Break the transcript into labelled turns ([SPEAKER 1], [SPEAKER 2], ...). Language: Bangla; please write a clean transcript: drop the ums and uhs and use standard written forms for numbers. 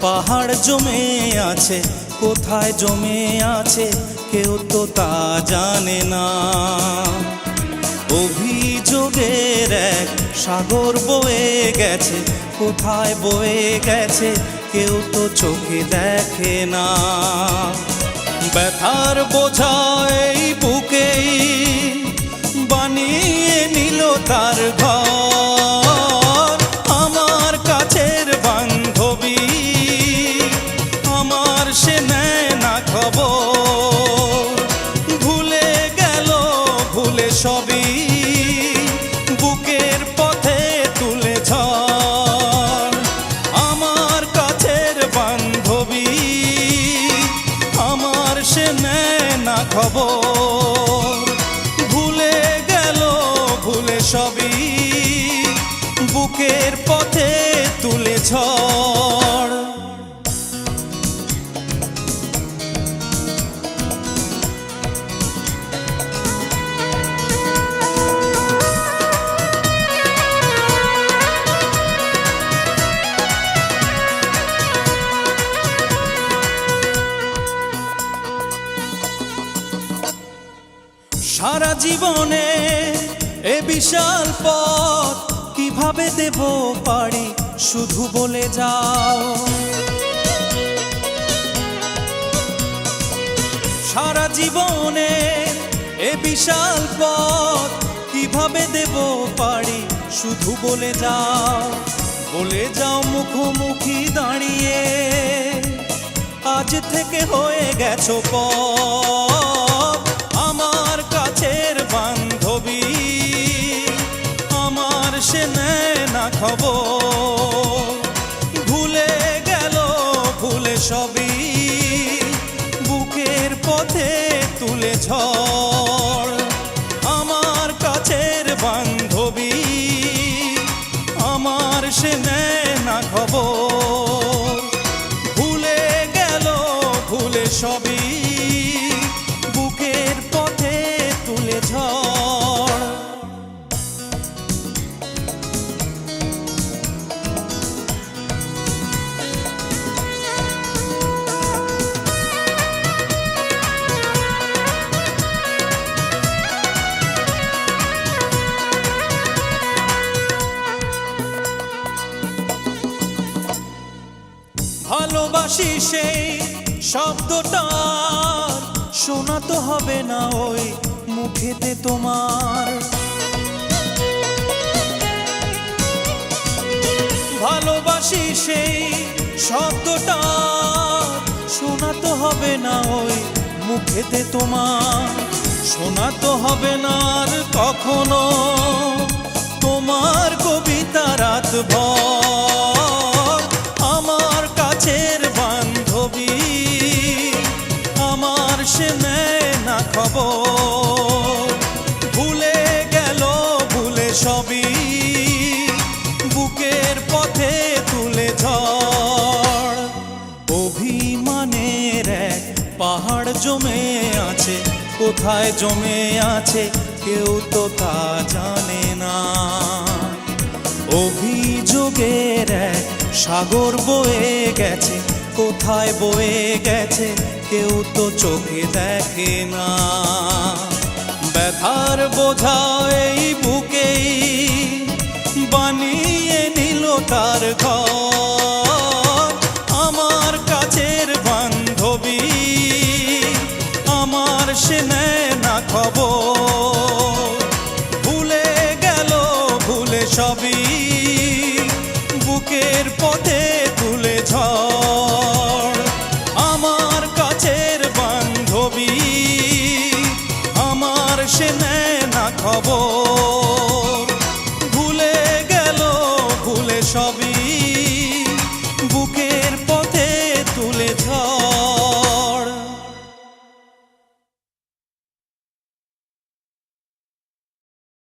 [SPEAKER 1] পাহাড় জমে আছে, কোথায় জমে আছে কেউ তো তা জানে না। অভিযোগের এক সাগর বয়ে গেছে, কোথায় বয়ে গেছে কেউ তো চোখে দেখে না। ব্যথার বোঝা এই বুকেই বানিয়ে নিল তার ঘর। আমার কাছের বান্ধবী, আমার সে নেয় না খবর। ভুলে গেল ভুলে সবই, বুকের পথে তুলে ঝড়। আমার কাছের বান্ধবী, আমার সে নেয় না খবর। ভুলে গেল ভুলে সবই, বুকের পথে তুলে ঝড়। সারা জীবনে এ বিশাল পথ কিভাবে দেব পারি, শুধু বলে যাও। সারা জীবনে এ বিশাল পথ কিভাবে দেব পারি, শুধু বলে যাও। বলে যাও মুখোমুখি দাঁড়িয়ে, আজ থেকে হয়ে গেছো পথ। আমার কাছের বান্ধবী, আমার সে নেয় না খবর। ভুলে গেল ভুলে সবই, বুকের পথে তুলে ঝড়। আমার কাছের বান্ধবী, আমার সে নেয় না খবর। ভুলে গেল ভুলে সবই, বুকের পথে তুলে ঝড়। ভালোবাসি সেই শব্দটা শোনা তো হবে না ওই মুখেতে তোমার। ভালোবাসি সেই শব্দটা শোনা তো হবে না ওই মুখেতে তোমার। শোনা তো হবে না আর কখনো তোমার কবিতা রাত ভর। আমার কাছের বান্ধবী, আমার সে নেয় না খবর। ভুলে গেল ভুলে সবই, বুকের পথে তুলে ঝড়। অভিমানের এক পাহাড় জমে আছে, কোথায় জমে আছে কেউ তো তা জানে না। অভিযোগের এক সাগর বয়ে গেছে, কোথায় বয়ে গেছে কেউ তো চোখে দেখে না। ব্যথার বোঝা এই বুকেই বানিয়ে নিল তার ঘর।